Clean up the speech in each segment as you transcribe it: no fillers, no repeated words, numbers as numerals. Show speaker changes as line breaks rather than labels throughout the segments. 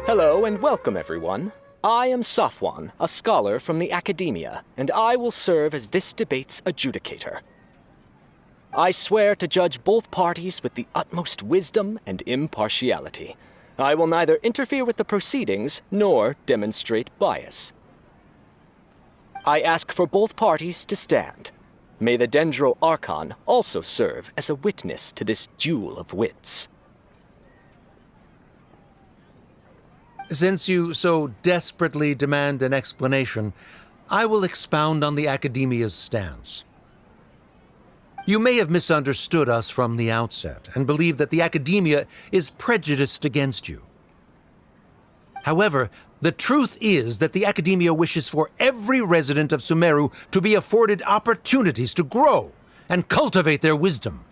Hello and welcome, everyone. I am Safwan, a scholar from the academia, and I will serve as this debate's adjudicator. I swear to judge both parties with the utmost wisdom and impartiality. I will neither interfere with the proceedings nor demonstrate bias. I ask for both parties to stand. May the Dendro Archon also serve as a witness to this duel of wits.
Since you so desperately demand an explanation, I will expound on the Academia's stance. You may have misunderstood us from the outset and believe that the Academia is prejudiced against you. However, the truth is that the Academia wishes for every resident of Sumeru to be afforded opportunities to grow and cultivate their wisdom.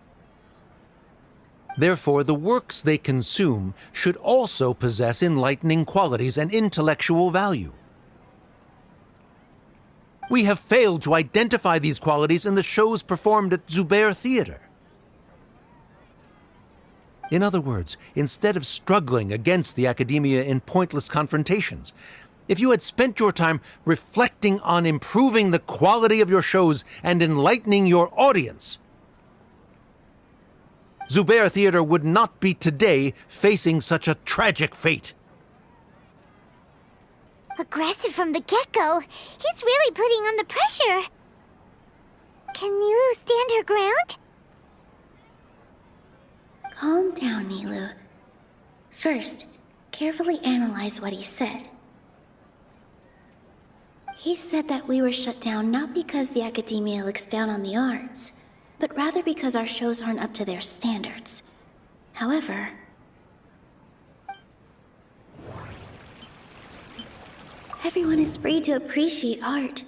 Therefore, the works they consume should also possess enlightening qualities and intellectual value. We have failed to identify these qualities in the shows performed at Zubair Theater. In other words, instead of struggling against the Academia in pointless confrontations, if you had spent your time reflecting on improving the quality of your shows and enlightening your audience, Zubair Theater would not be today facing such a tragic fate.
Aggressive from the get-go. He's really putting on the pressure. Can Nilou stand her ground?
Calm down, Nilou. First, carefully analyze what he said. He said that we were shut down not because the Academia looks down on the arts, but rather because our shows aren't up to their standards. However, everyone is free to appreciate art.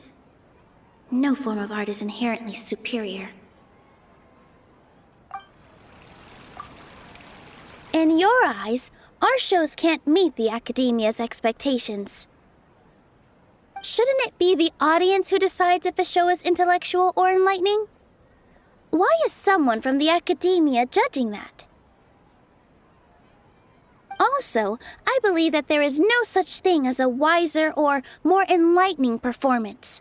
No form of art is inherently superior. In your eyes, our shows can't meet the Academia's expectations. Shouldn't it be the audience who decides if a show is intellectual or enlightening? Why is someone from the Academia judging that? Also, I believe that there is no such thing as a wiser or more enlightening performance.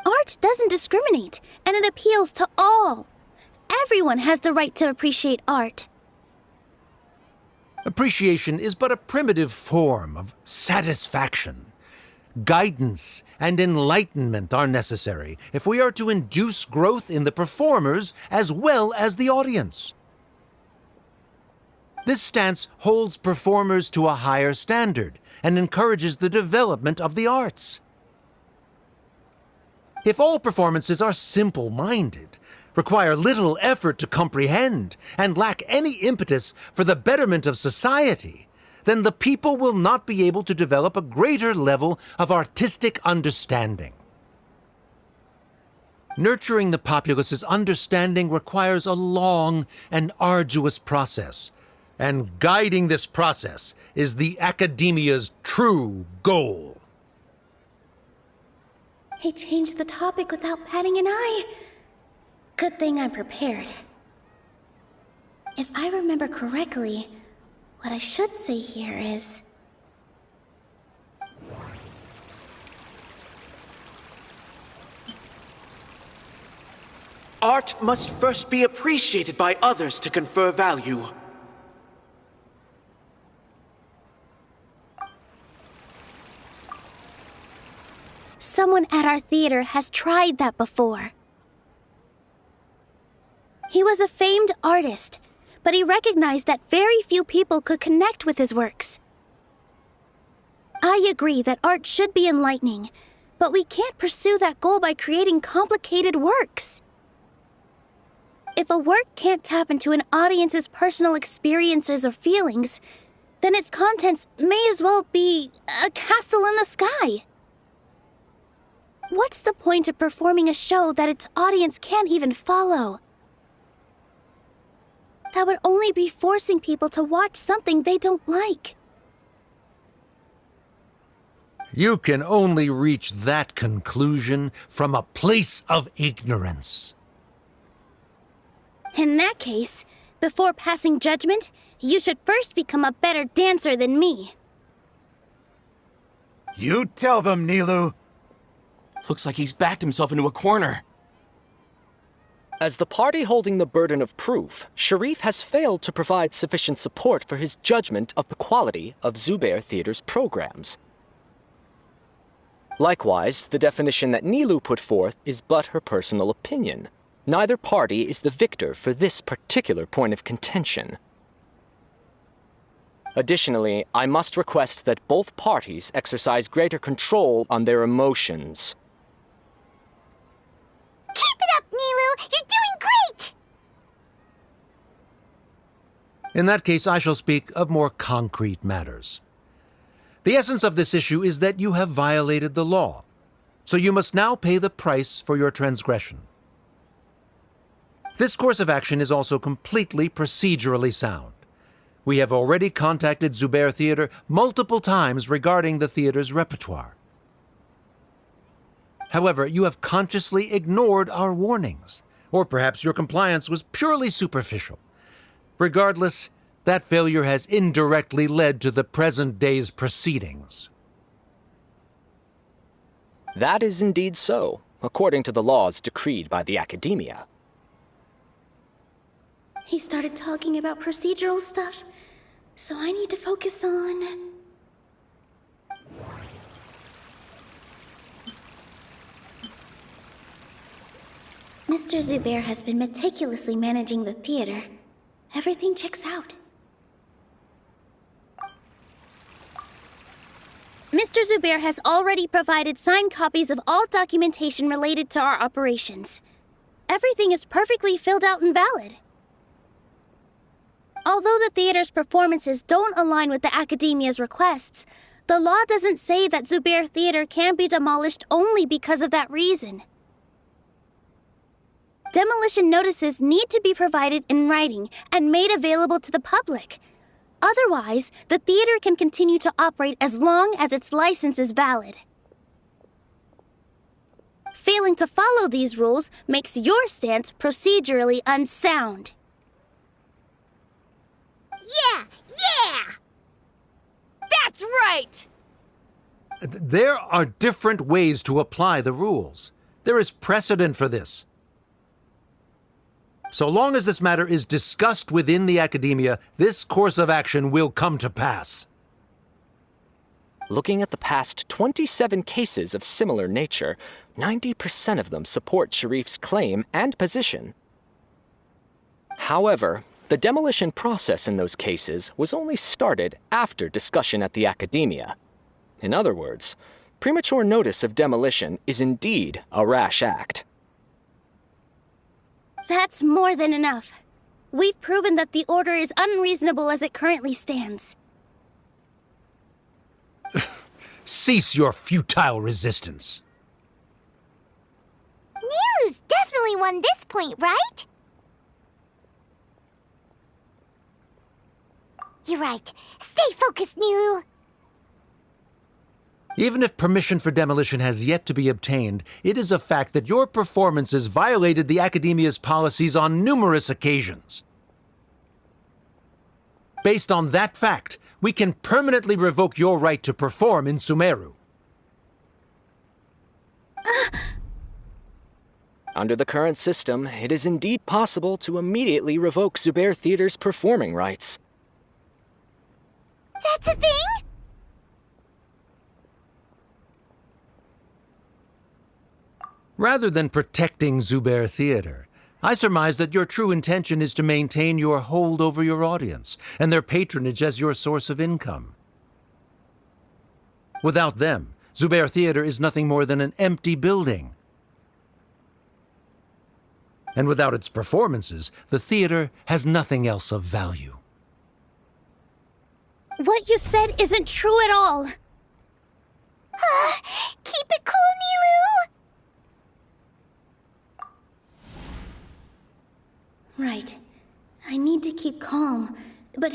Art doesn't discriminate, and it appeals to all. Everyone has the right to appreciate art.
Appreciation is but a primitive form of satisfaction. Guidance and enlightenment are necessary if we are to induce growth in the performers as well as the audience. This stance holds performers to a higher standard and encourages the development of the arts. If all performances are simple-minded, require little effort to comprehend, and lack any impetus for the betterment of society, then the people will not be able to develop a greater level of artistic understanding. Nurturing the populace's understanding requires a long and arduous process, and guiding this process is the Academia's true goal.
He changed the topic without batting an eye. Good thing I'm prepared. If I remember correctly, what I should say here is...
Art must first be appreciated by others to confer value.
Someone at our theater has tried that before. He was a famed artist, but he recognized that very few people could connect with his works. I agree that art should be enlightening, but we can't pursue that goal by creating complicated works. If a work can't tap into an audience's personal experiences or feelings, then its contents may as well be a castle in the sky. What's the point of performing a show that its audience can't even follow? That would only be forcing people to watch something they don't like.
You can only reach that conclusion from a place of ignorance.
In that case, Before passing judgment, you should first become a better dancer than me.
You tell them, Nilou.
Looks like he's backed himself into a corner.
As the party holding the burden of proof, Sharif has failed to provide sufficient support for his judgment of the quality of Zubair Theater's programs. Likewise, the definition that Nilou put forth is but her personal opinion. Neither party is the victor for this particular point of contention. Additionally, I must request that both parties exercise greater control on their emotions.
Keep it up, Nilou! You're doing great!
In that case, I shall speak of more concrete matters. The essence of this issue is that you have violated the law, so you must now pay the price for your transgression. This course of action is also completely procedurally sound. We have already contacted Zubair Theater multiple times regarding the theater's repertoire. However, you have consciously ignored our warnings, or perhaps your compliance was purely superficial. Regardless, that failure has indirectly led to the present day's proceedings.
That is indeed so, according to the laws decreed by the Academia.
He started talking about procedural stuff, so I need to focus on... Mr. Zubair has been meticulously managing the theater. Everything checks out. Mr. Zubair has already provided signed copies of all documentation related to our operations. Everything is perfectly filled out and valid. Although the theater's performances don't align with the Academia's requests, the law doesn't say that Zubair Theater can be demolished only because of that reason. Demolition notices need to be provided in writing and made available to the public. Otherwise, the theater can continue to operate as long as its license is valid. Failing to follow these rules makes your stance procedurally unsound.
Yeah!
That's right!
There are different ways to apply the rules. There is precedent for this. So long as this matter is discussed within the Academia, this course of action will come to pass.
Looking at the past 27 cases of similar nature, 90% of them support Sharif's claim and position. However, the demolition process in those cases was only started after discussion at the Academia. In other words, premature notice of demolition is indeed a rash act.
That's more than enough. We've proven that the order is unreasonable as it currently stands.
Cease your futile resistance.
Nilou's definitely won this point, right? You're right. Stay focused, Nilou.
Even if permission for demolition has yet to be obtained, it is a fact that your performances violated the Academia's policies on numerous occasions. Based on that fact, we can permanently revoke your right to perform in Sumeru.
Under the current system, it is indeed possible to immediately revoke Zubair Theater's performing rights.
That's a thing?
Rather than protecting Zubair Theater, I surmise that your true intention is to maintain your hold over your audience and their patronage as your source of income. Without them, Zubair Theater is nothing more than an empty building. And without its performances, the theater has nothing else of value.
What you said isn't true at all.
Keep it cool, Nilou!
Right. I need to keep calm, but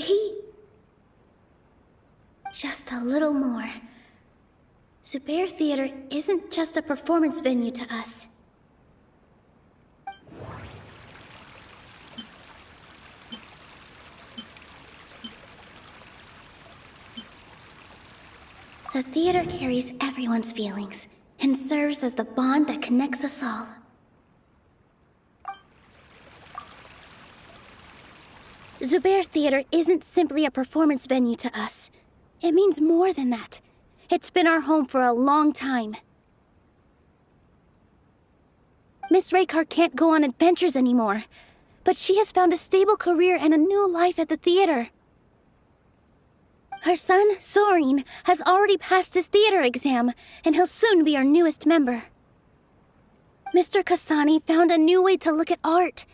just a little more. Zubair Theater isn't just a performance venue to us. The theater carries everyone's feelings and serves as the bond that connects us all. Zubair Theater isn't simply a performance venue to us. It means more than that. It's been our home for a long time. Miss Raykar can't go on adventures anymore, but she has found a stable career and a new life at the theater. Her son, Soren, has already passed his theater exam, and he'll soon be our newest member. Mr. Kasani found a new way to look at art.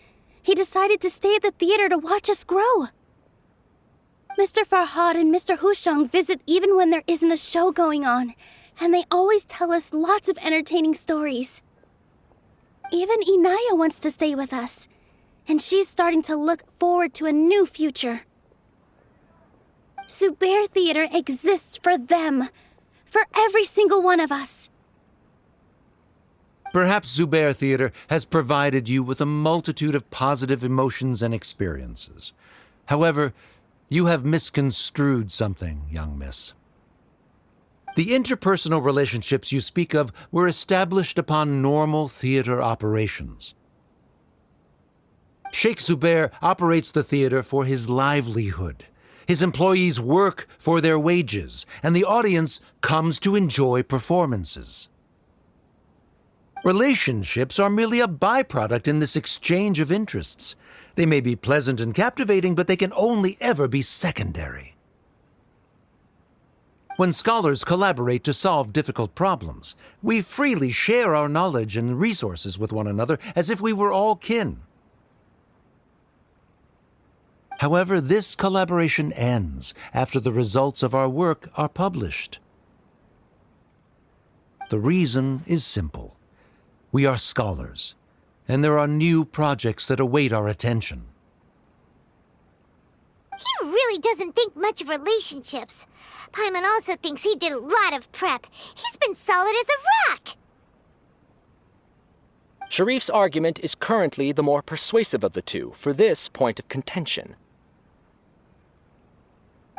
He decided to stay at the theater to watch us grow. Mr. Farhad and Mr. Hushang visit even when there isn't a show going on, and they always tell us lots of entertaining stories. Even Inaya wants to stay with us, and she's starting to look forward to a new future. Zubair Theater exists for them, for every single one of us.
Perhaps Zubair Theater has provided you with a multitude of positive emotions and experiences. However, you have misconstrued something, young miss. The interpersonal relationships you speak of were established upon normal theater operations. Sheikh Zubair operates the theater for his livelihood. His employees work for their wages, and the audience comes to enjoy performances. Relationships are merely a byproduct in this exchange of interests. They may be pleasant and captivating, but they can only ever be secondary. When scholars collaborate to solve difficult problems, we freely share our knowledge and resources with one another as if we were all kin. However, this collaboration ends after the results of our work are published. The reason is simple. We are scholars, and there are new projects that await our attention.
He really doesn't think much of relationships. Paimon also thinks he did a lot of prep. He's been solid as a rock.
Sharif's argument is currently the more persuasive of the two for this point of contention.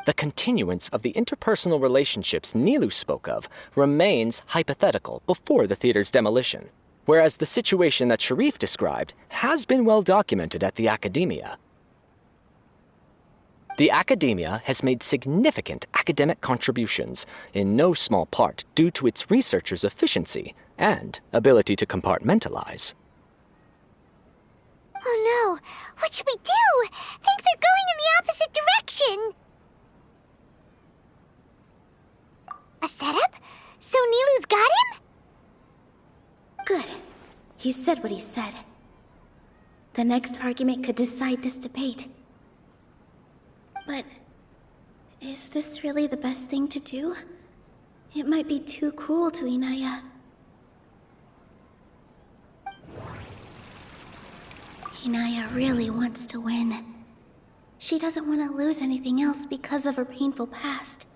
The continuance of the interpersonal relationships Nilou spoke of remains hypothetical before the theater's demolition, whereas the situation that Sharif described has been well documented at the Academia. The Academia has made significant academic contributions, in no small part due to its researchers' efficiency and ability to compartmentalize.
Oh no, what should we do? Things are going in the opposite direction. A setup? So Nilou's got him?
Good. He said what he said. The next argument could decide this debate. But is this really the best thing to do? It might be too cruel to Inaya. Inaya really wants to win. She doesn't want to lose anything else because of her painful past.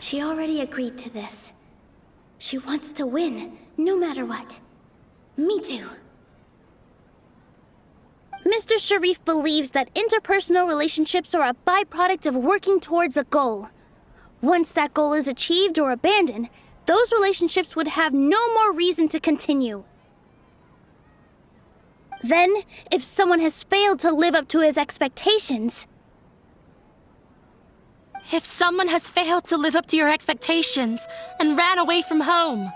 She already agreed to this. She wants to win, no matter what. Me too. Mr. Sharif believes that interpersonal relationships are a byproduct of working towards a goal. Once that goal is achieved or abandoned, those relationships would have no more reason to continue. Then, if someone has failed to live up to his expectations...
If someone has failed to live up to your expectations and ran away from home,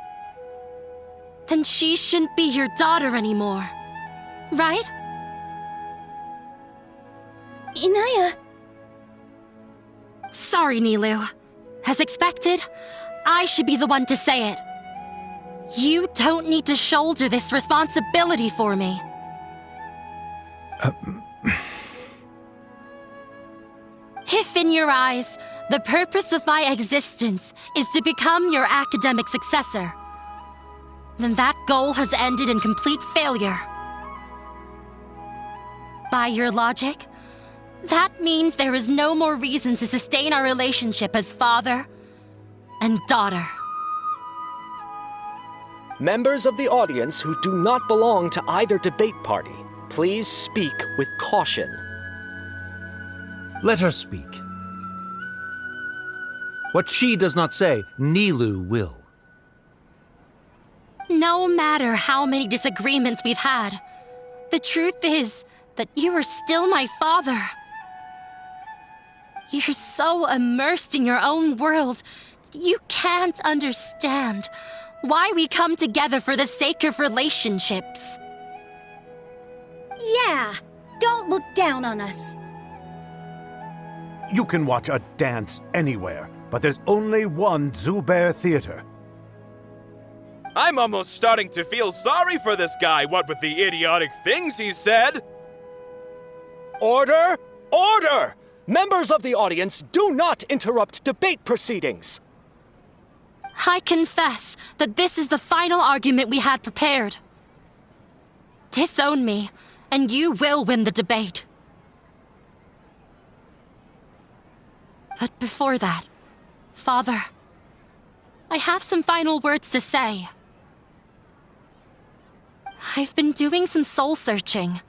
then she shouldn't be your daughter anymore, right?
Inaya...
Sorry, Nilou. As expected, I should be the one to say it. You don't need to shoulder this responsibility for me. If in your eyes, the purpose of my existence is to become your academic successor, then that goal has ended in complete failure. By your logic, that means there is no more reason to sustain our relationship as father and daughter.
Members of the audience who do not belong to either debate party, please speak with caution.
Let her speak. What she does not say, Nilou will.
No matter how many disagreements we've had, the truth is that you are still my father. You're so immersed in your own world, you can't understand why we come together for the sake of relationships.
Yeah, don't look down on us.
You can watch a dance anywhere, but there's only one Zubair Theater.
I'm almost starting to feel sorry for this guy, what with the idiotic things he said.
Order! Order! Members of the audience, do not interrupt debate proceedings.
I confess that this is the final argument we had prepared. Disown me, and you will win the debate. But before that, Father, I have some final words to say. I've been doing some soul-searching.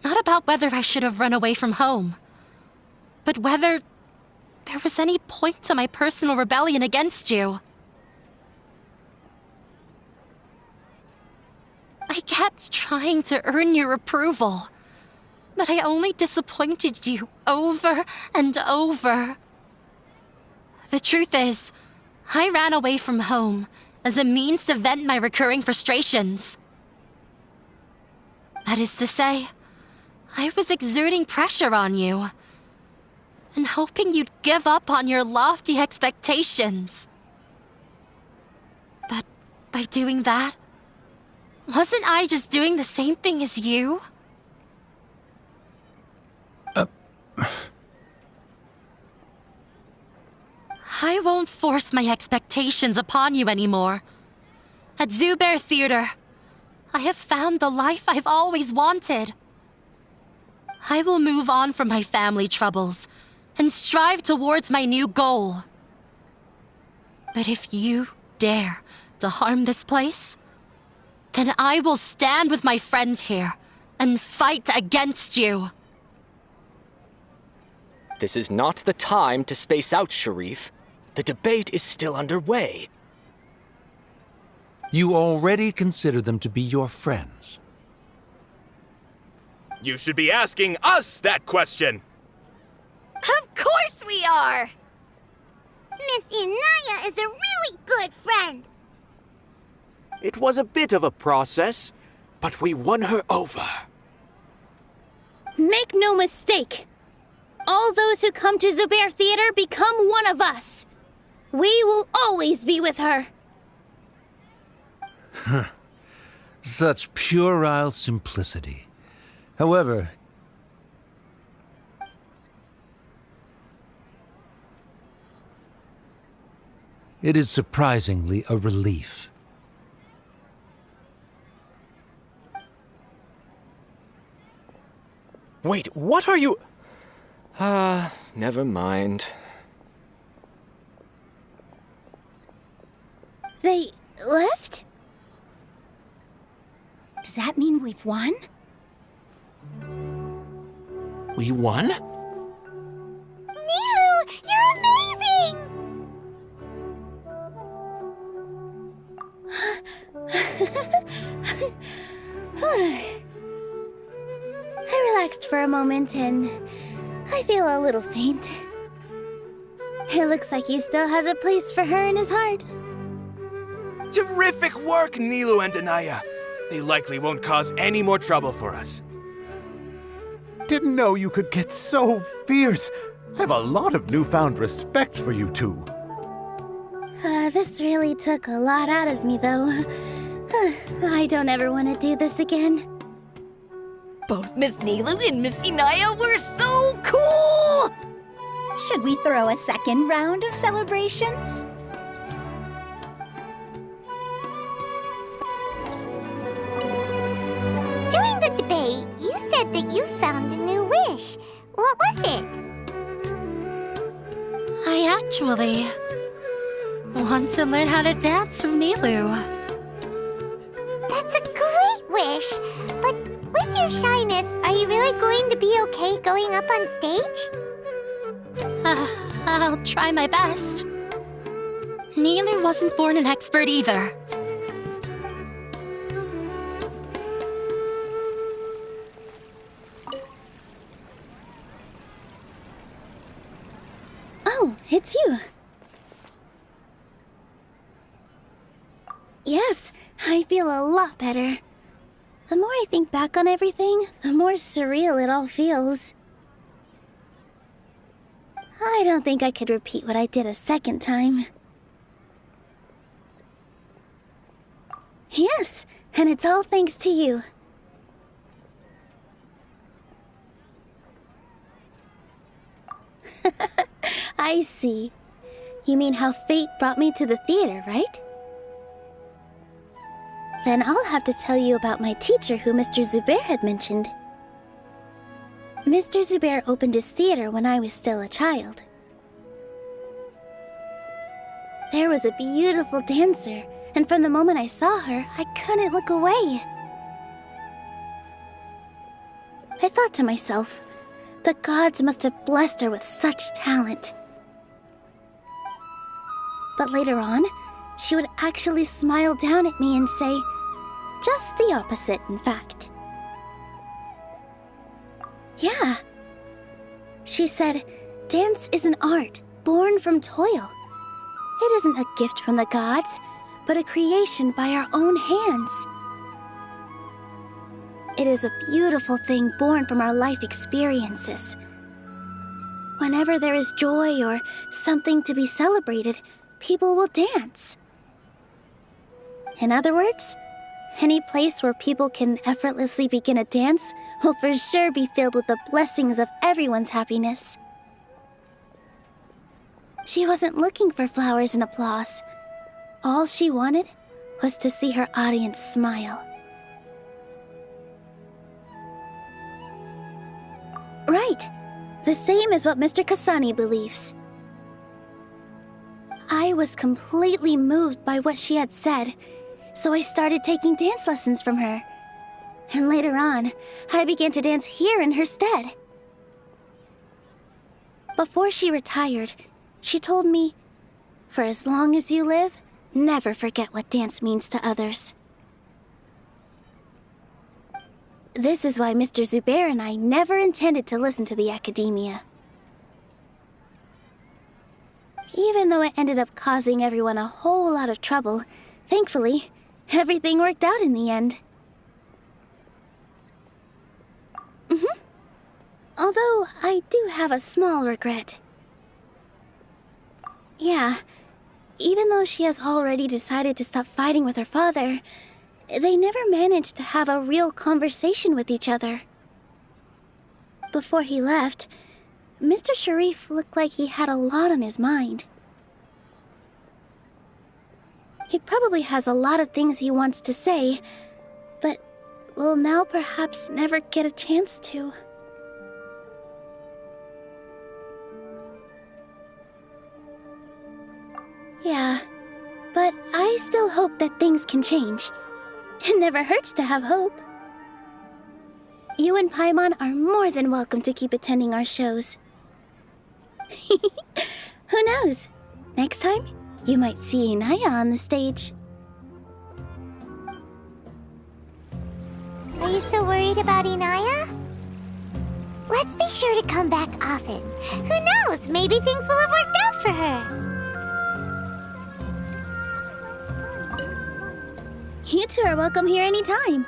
Not about whether I should have run away from home, but whether there was any point to my personal rebellion against you. I kept trying to earn your approval, but I only disappointed you over and over. The truth is, I ran away from home as a means to vent my recurring frustrations. That is to say, I was exerting pressure on you and hoping you'd give up on your lofty expectations. But by doing that, wasn't I just doing the same thing as you? I won't force my expectations upon you anymore. At Zubair Theater, I have found the life I've always wanted. I will move on from my family troubles and strive towards my new goal. But if you dare to harm this place, then I will stand with my friends here and fight against you.
This is not the time to space out, Sharif. The debate is still underway.
You already consider them to be your friends.
You should be asking us that question.
Of course we are!
Miss Inaya is a really good friend.
It was a bit of a process, but we won her over.
Make no mistake. All those who come to Zubair Theater become one of us. We will always be with her.
Such puerile simplicity. However, it is surprisingly a relief.
Wait, what are you... never mind.
They left?
Does that mean we've won?
We won?
Nilou, you're amazing!
I relaxed for a moment and I feel a little faint. It looks like he still has a place for her in his heart.
Terrific work, Nilou and Anaya. They likely won't cause any more trouble for us.
Didn't know you could get so fierce. I have a lot of newfound respect for you two.
This really took a lot out of me, though. I don't ever want to do this again.
Both Miss Nilou and Miss Inaya were so cool! Should we throw a second round of celebrations?
During the debate, you said that you found a new wish. What was it?
I actually want to learn how to dance from Nilou.
That's a great wish. But with your shyness, are you really going to be okay going up on stage?
I'll try my best. Nilou wasn't born an expert either.
Oh, it's you. Yes, I feel a lot better. The more I think back on everything, the more surreal it all feels. I don't think I could repeat what I did a second time. Yes, and it's all thanks to you. I see. You mean how fate brought me to the theater, right? Then I'll have to tell you about my teacher who Mr. Zubair had mentioned. Mr. Zubair opened his theater when I was still a child. There was a beautiful dancer, and from the moment I saw her, I couldn't look away. I thought to myself, the gods must have blessed her with such talent. But later on, she would actually smile down at me and say, just the opposite, in fact. Yeah. She said, dance is an art born from toil. It isn't a gift from the gods, but a creation by our own hands. It is a beautiful thing born from our life experiences. Whenever there is joy or something to be celebrated, people will dance. In other words, any place where people can effortlessly begin a dance will for sure be filled with the blessings of everyone's happiness. She wasn't looking for flowers and applause. All she wanted was to see her audience smile. Right. The same as what Mr. Kasani believes. I was completely moved by what she had said, so I started taking dance lessons from her. And later on, I began to dance here in her stead. Before she retired, she told me, for as long as you live, never forget what dance means to others. This is why Mr. Zubair and I never intended to listen to the academia. Even though it ended up causing everyone a whole lot of trouble, thankfully, everything worked out in the end. Although, I do have a small regret. Yeah, even though she has already decided to stop fighting with her father, they never managed to have a real conversation with each other. Before he left, Mr. Sharif looked like he had a lot on his mind. He probably has a lot of things he wants to say, but will now perhaps never get a chance to. Yeah, but I still hope that things can change. It never hurts to have hope. You and Paimon are more than welcome to keep attending our shows. Who knows? Next time, you might see Inaya on the stage.
Are you still worried about Inaya? Let's be sure to come back often. Who knows? Maybe things will have worked out for her.
You two are welcome here anytime.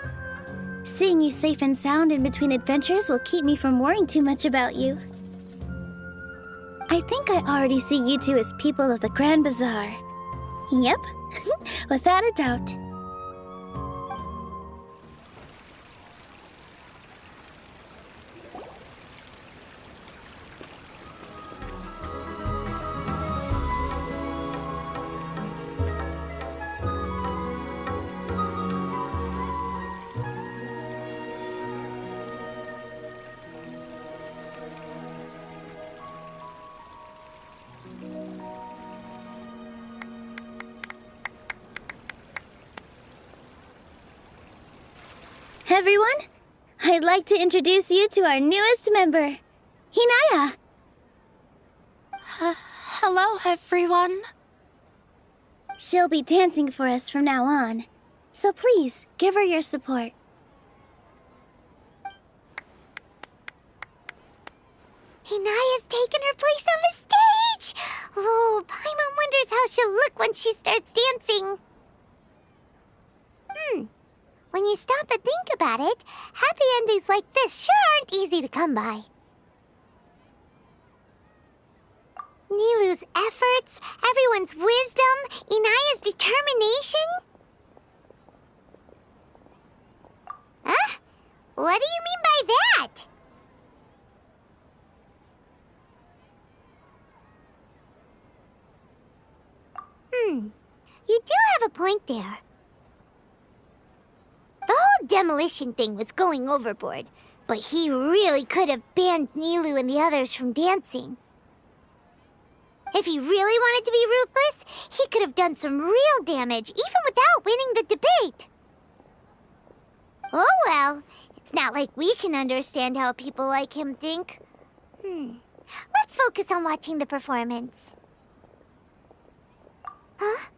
Seeing you safe and sound in between adventures will keep me from worrying too much about you. I think I already see you two as people of the Grand Bazaar. Yep, without a doubt. Everyone, I'd like to introduce you to our newest member, Hinaya.
Hello, everyone.
She'll be dancing for us from now on. So please, give her your support.
Inaya's taken her place on the stage! Oh, Paimon wonders how she'll look when she starts dancing. When you stop and think about it, happy endings like this sure aren't easy to come by. Nilou's efforts, everyone's wisdom, Inaya's determination. Huh? What do you mean by that? You do have a point there. The whole demolition thing was going overboard, but he really could have banned Nilou and the others from dancing. If he really wanted to be ruthless, he could have done some real damage, even without winning the debate. Oh well, it's not like we can understand how people like him think. Let's focus on watching the performance. Huh?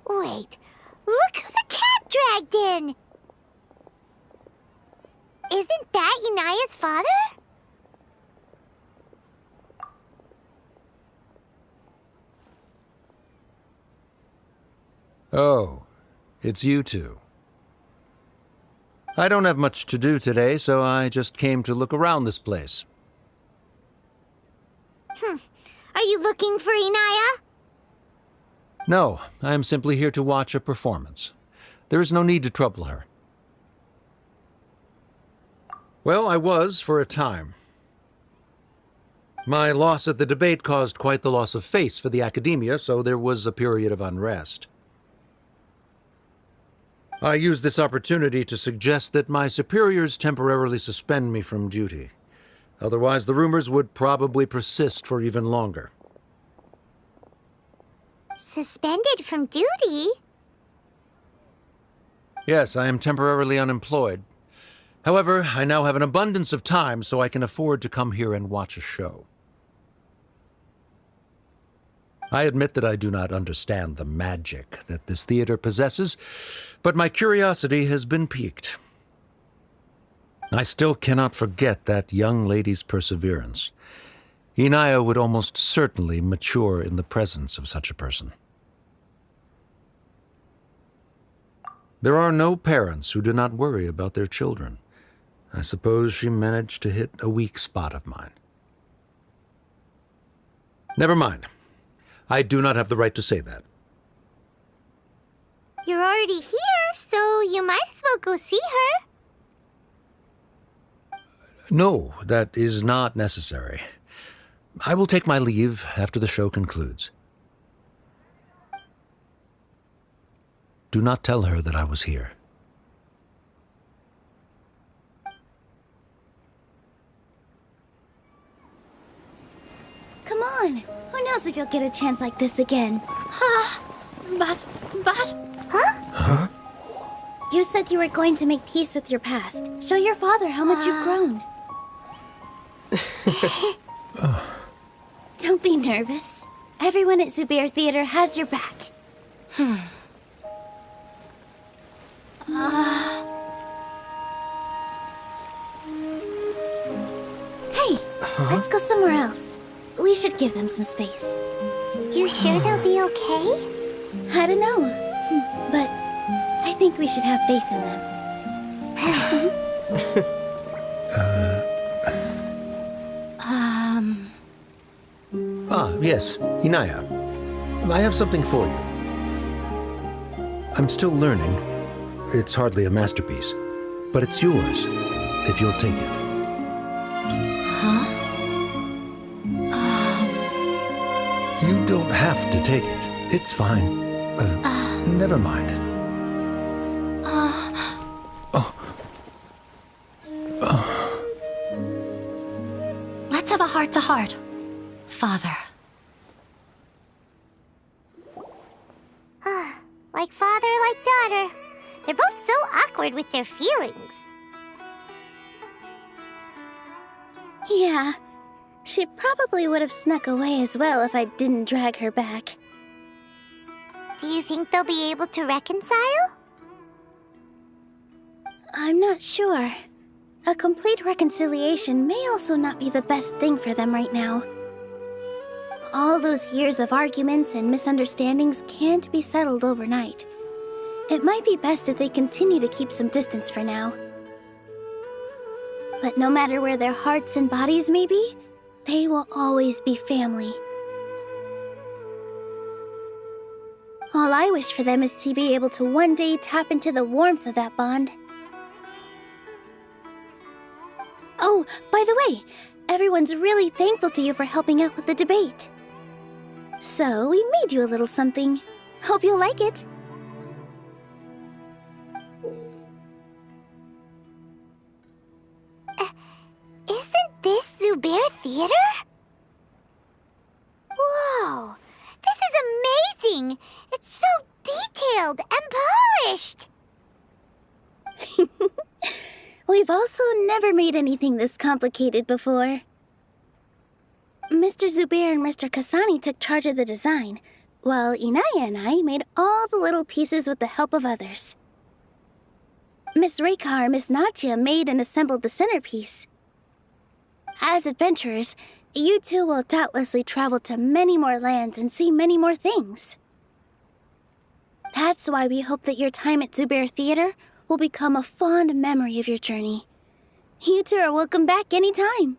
Wait, look who the cat dragged in! Isn't that Inaya's father?
Oh, it's you two. I don't have much to do today, so I just came to look around this place.
Are you looking for Inaya?
No, I am simply here to watch a performance. There is no need to trouble her. Well, I was for a time. My loss at the debate caused quite the loss of face for the academia, so there was a period of unrest. I used this opportunity to suggest that my superiors temporarily suspend me from duty. Otherwise, the rumors would probably persist for even longer.
Suspended from duty?
Yes, I am temporarily unemployed. However, I now have an abundance of time, so I can afford to come here and watch a show. I admit that I do not understand the magic that this theater possesses, but my curiosity has been piqued. I still cannot forget that young lady's perseverance. Inaya would almost certainly mature in the presence of such a person. There are no parents who do not worry about their children. I suppose she managed to hit a weak spot of mine. Never mind. I do not have the right to say that.
You're already here, so you might as well go see her.
No, that is not necessary. I will take my leave after the show concludes. Do not tell her that I was here.
Come on. Who knows if you'll get a chance like this again?
But...
Huh?
You said you were going to make peace with your past. Show your father how much you've grown. Don't be nervous. Everyone at Zubair Theater has your back. Hey, let's go somewhere else. We should give them some space.
You sure they'll be okay?
I don't know, but I think we should have faith in them.
Yes, Inaya. I have something for you. I'm still learning. It's hardly a masterpiece, but it's yours, if you'll take it. You don't have to take it. It's fine. Never mind.
let's have a heart-to-heart, Father.
Like father, like daughter. They're both so awkward with their feelings.
Yeah, She probably would have snuck away as well if I didn't drag her back.
Do you think they'll be able to reconcile?
I'm not sure. A complete reconciliation may also not be the best thing for them right now. All those years of arguments and misunderstandings can't be settled overnight. It might be best if they continue to keep some distance for now. But no matter where their hearts and bodies may be, they will always be family. All I wish for them is to be able to one day tap into the warmth of that bond. Oh, by the way, everyone's really thankful to you for helping out with the debate. So, we made you a little something. Hope you'll like it.
Isn't this Zubair Theater? Whoa! This is amazing! It's so detailed and polished!
We've also never made anything this complicated before. Mr. Zubair and Mr. Kasani took charge of the design, while Inaya and I made all the little pieces with the help of others. Miss Rekha and Miss Nadja made and assembled the centerpiece. As adventurers, you two will doubtlessly travel to many more lands and see many more things. That's why we hope that your time at Zubair Theater will become a fond memory of your journey. You two are welcome back anytime.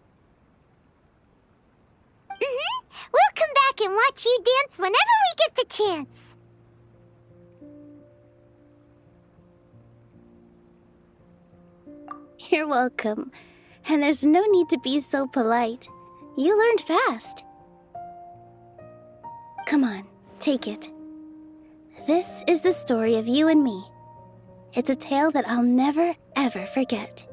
We'll come back and watch you dance whenever we get the chance.
You're welcome. And there's no need to be so polite. You learned fast. Come on, take it. This is the story of you and me. It's a tale that I'll never, ever forget.